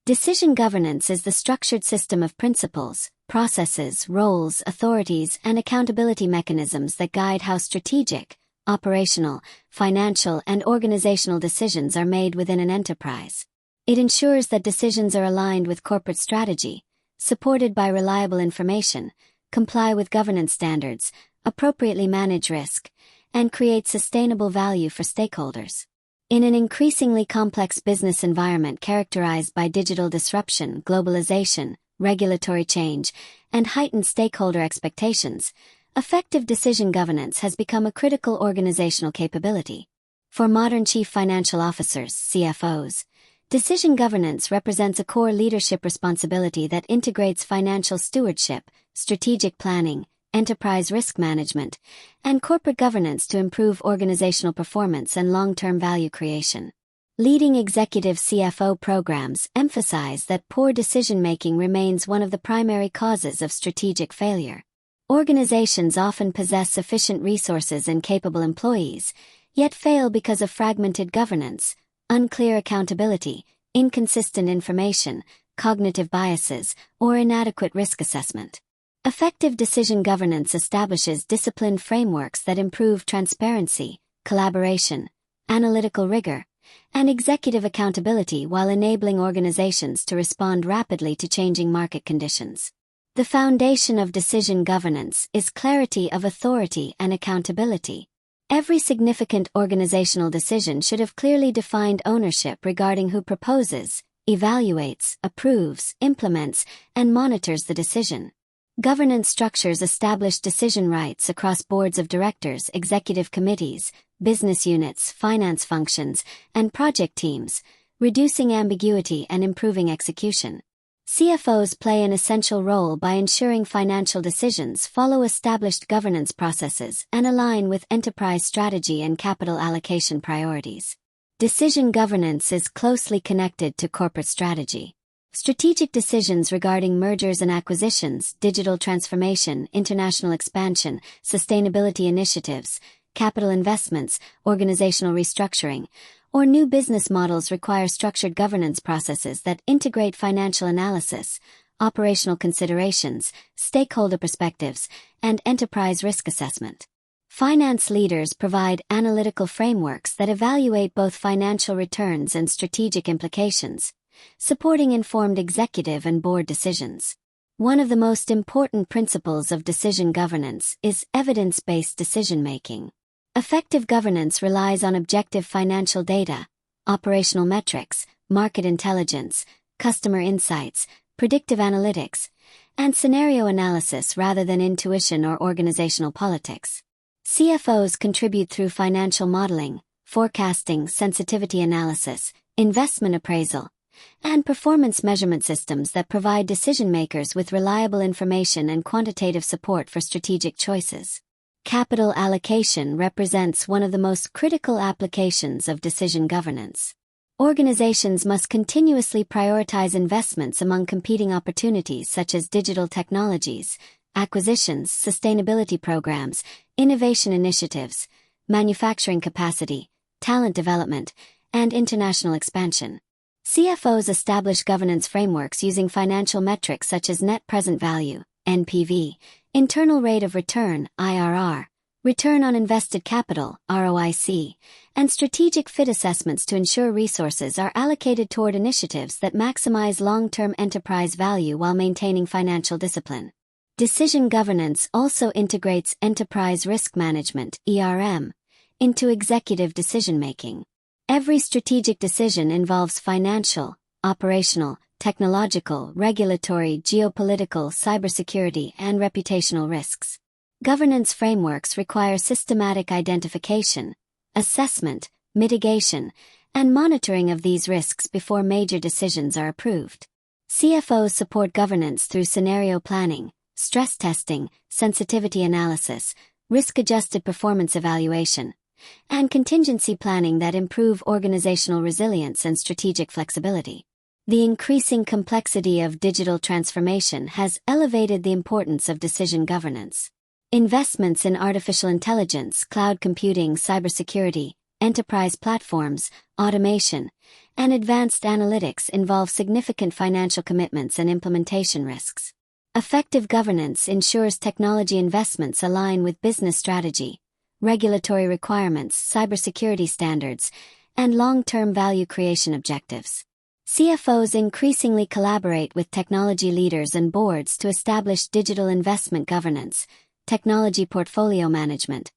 Decision governance is the structured system of principles, processes, roles, authorities, and accountability mechanisms that guide how strategic, operational, financial, and organizational decisions are made within an enterprise. It ensures that decisions are aligned with corporate strategy, supported by reliable information, comply with governance standards, appropriately manage risk, and create sustainable value for stakeholders. In an increasingly complex business environment characterized by digital disruption, globalization, regulatory change, and heightened stakeholder expectations, effective decision governance has become a critical organizational capability. For modern chief financial officers, CFOs, decision governance represents a core leadership responsibility that integrates financial stewardship, strategic planning, enterprise risk management, and corporate governance to improve organizational performance and long-term value creation. Leading executive CFO programs emphasize that poor decision-making remains one of the primary causes of strategic failure. Organizations often possess sufficient resources and capable employees, yet fail because of fragmented governance, unclear accountability, inconsistent information, cognitive biases, or inadequate risk assessment. Effective decision governance establishes disciplined frameworks that improve transparency, collaboration, analytical rigor, and executive accountability while enabling organizations to respond rapidly to changing market conditions. The foundation of decision governance is clarity of authority and accountability. Every significant organizational decision should have clearly defined ownership regarding who proposes, evaluates, approves, implements, and monitors the decision. Governance structures establish decision rights across boards of directors, executive committees, business units, finance functions, and project teams, reducing ambiguity and improving execution. CFOs play an essential role by ensuring financial decisions follow established governance processes and align with enterprise strategy and capital allocation priorities. Decision governance is closely connected to corporate strategy. Strategic decisions regarding mergers and acquisitions, digital transformation, international expansion, sustainability initiatives, capital investments, organizational restructuring, or new business models require structured governance processes that integrate financial analysis, operational considerations, stakeholder perspectives, and enterprise risk assessment. Finance leaders provide analytical frameworks that evaluate both financial returns and strategic implications, supporting informed executive and board decisions. One of the most important principles of decision governance is evidence-based decision-making. Effective governance relies on objective financial data, operational metrics, market intelligence, customer insights, predictive analytics, and scenario analysis rather than intuition or organizational politics. CFOs contribute through financial modeling, forecasting, sensitivity analysis, investment appraisal, and performance measurement systems that provide decision-makers with reliable information and quantitative support for strategic choices. Capital allocation represents one of the most critical applications of decision governance. Organizations must continuously prioritize investments among competing opportunities such as digital technologies, acquisitions, sustainability programs, innovation initiatives, manufacturing capacity, talent development, and international expansion. CFOs establish governance frameworks using financial metrics such as net present value, NPV, internal rate of return, IRR, return on invested capital, ROIC, and strategic fit assessments to ensure resources are allocated toward initiatives that maximize long-term enterprise value while maintaining financial discipline. Decision governance also integrates enterprise risk management, ERM, into executive decision-making. Every strategic decision involves financial, operational, technological, regulatory, geopolitical, cybersecurity, and reputational risks. Governance frameworks require systematic identification, assessment, mitigation, and monitoring of these risks before major decisions are approved. CFOs support governance through scenario planning, stress testing, sensitivity analysis, risk-adjusted performance evaluation, and contingency planning that improve organizational resilience and strategic flexibility. The increasing complexity of digital transformation has elevated the importance of decision governance. Investments in artificial intelligence, cloud computing, cybersecurity, enterprise platforms, automation, and advanced analytics involve significant financial commitments and implementation risks. Effective governance ensures technology investments align with business strategy, regulatory requirements, cybersecurity standards, and long-term value creation objectives. CFOs increasingly collaborate with technology leaders and boards to establish digital investment governance, technology portfolio management,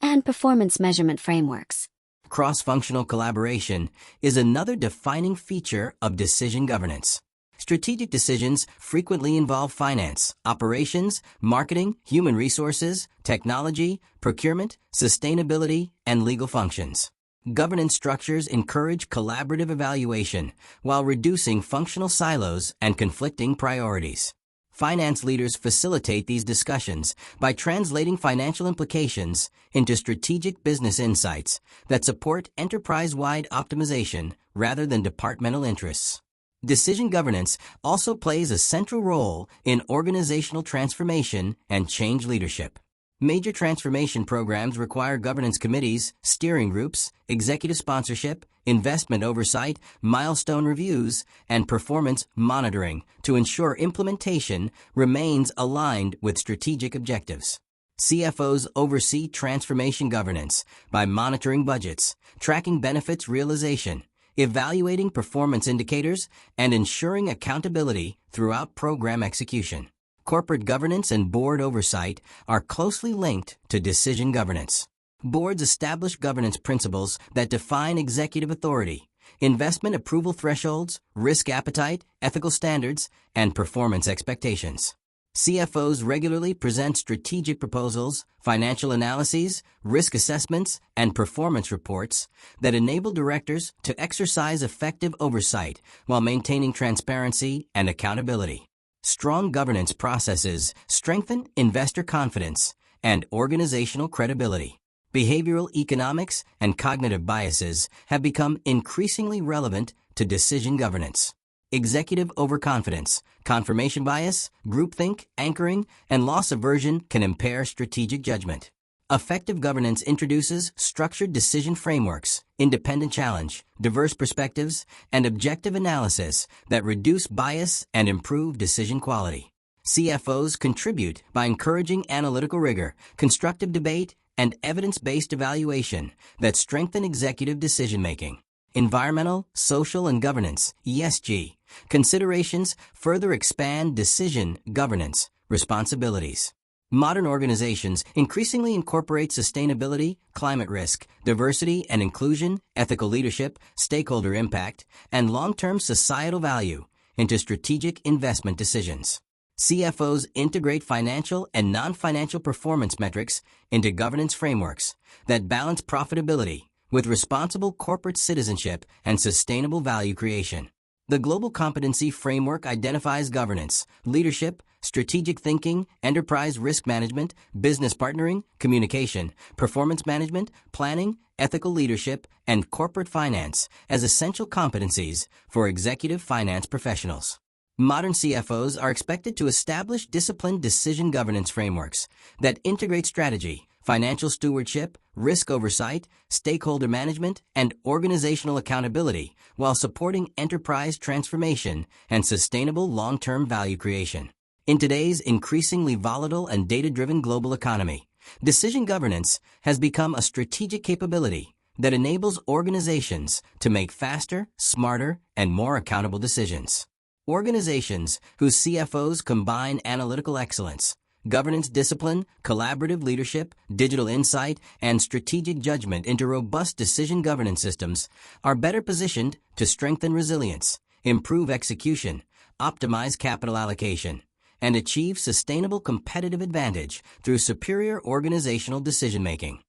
and performance measurement frameworks. Cross-functional collaboration is another defining feature of decision governance. Strategic decisions frequently involve finance, operations, marketing, human resources, technology, procurement, sustainability, and legal functions. Governance structures encourage collaborative evaluation while reducing functional silos and conflicting priorities. Finance leaders facilitate these discussions by translating financial implications into strategic business insights that support enterprise-wide optimization rather than departmental interests. Decision governance also plays a central role in organizational transformation and change leadership. Major transformation programs require governance committees, steering groups, executive sponsorship, investment oversight, milestone reviews, and performance monitoring to ensure implementation remains aligned with strategic objectives. CFOs oversee transformation governance by monitoring budgets, tracking benefits realization, evaluating performance indicators, and ensuring accountability throughout program execution. Corporate governance and board oversight are closely linked to decision governance. Boards establish governance principles that define executive authority, investment approval thresholds, risk appetite, ethical standards, and performance expectations. CFOs regularly present strategic proposals, financial analyses, risk assessments, and performance reports that enable directors to exercise effective oversight while maintaining transparency and accountability. Strong governance processes strengthen investor confidence and organizational credibility. Behavioral economics and cognitive biases have become increasingly relevant to decision governance. Executive overconfidence, confirmation bias, groupthink, anchoring, and loss aversion can impair strategic judgment. Effective governance introduces structured decision frameworks, independent challenge, diverse perspectives, and objective analysis that reduce bias and improve decision quality. CFOs contribute by encouraging analytical rigor, constructive debate, and evidence-based evaluation that strengthen executive decision-making. Environmental, social, and governance (ESG) considerations further expand decision governance responsibilities. Modern organizations increasingly incorporate sustainability, climate risk, diversity and inclusion, ethical leadership, stakeholder impact, and long-term societal value into strategic investment decisions. CFOs integrate financial and non-financial performance metrics into governance frameworks that balance profitability with responsible corporate citizenship and sustainable value creation. The Global Competency Framework identifies governance, leadership, strategic thinking, enterprise risk management, business partnering, communication, performance management, planning, ethical leadership, and corporate finance as essential competencies for executive finance professionals. Modern CFOs are expected to establish disciplined decision governance frameworks that integrate strategy, financial stewardship, risk oversight, stakeholder management, and organizational accountability while supporting enterprise transformation and sustainable long-term value creation. In today's increasingly volatile and data-driven global economy, decision governance has become a strategic capability that enables organizations to make faster, smarter, and more accountable decisions. Organizations whose CFOs combine analytical excellence, governance discipline, collaborative leadership, digital insight, and strategic judgment into robust decision governance systems are better positioned to strengthen resilience, improve execution, optimize capital allocation, and achieve sustainable competitive advantage through superior organizational decision-making.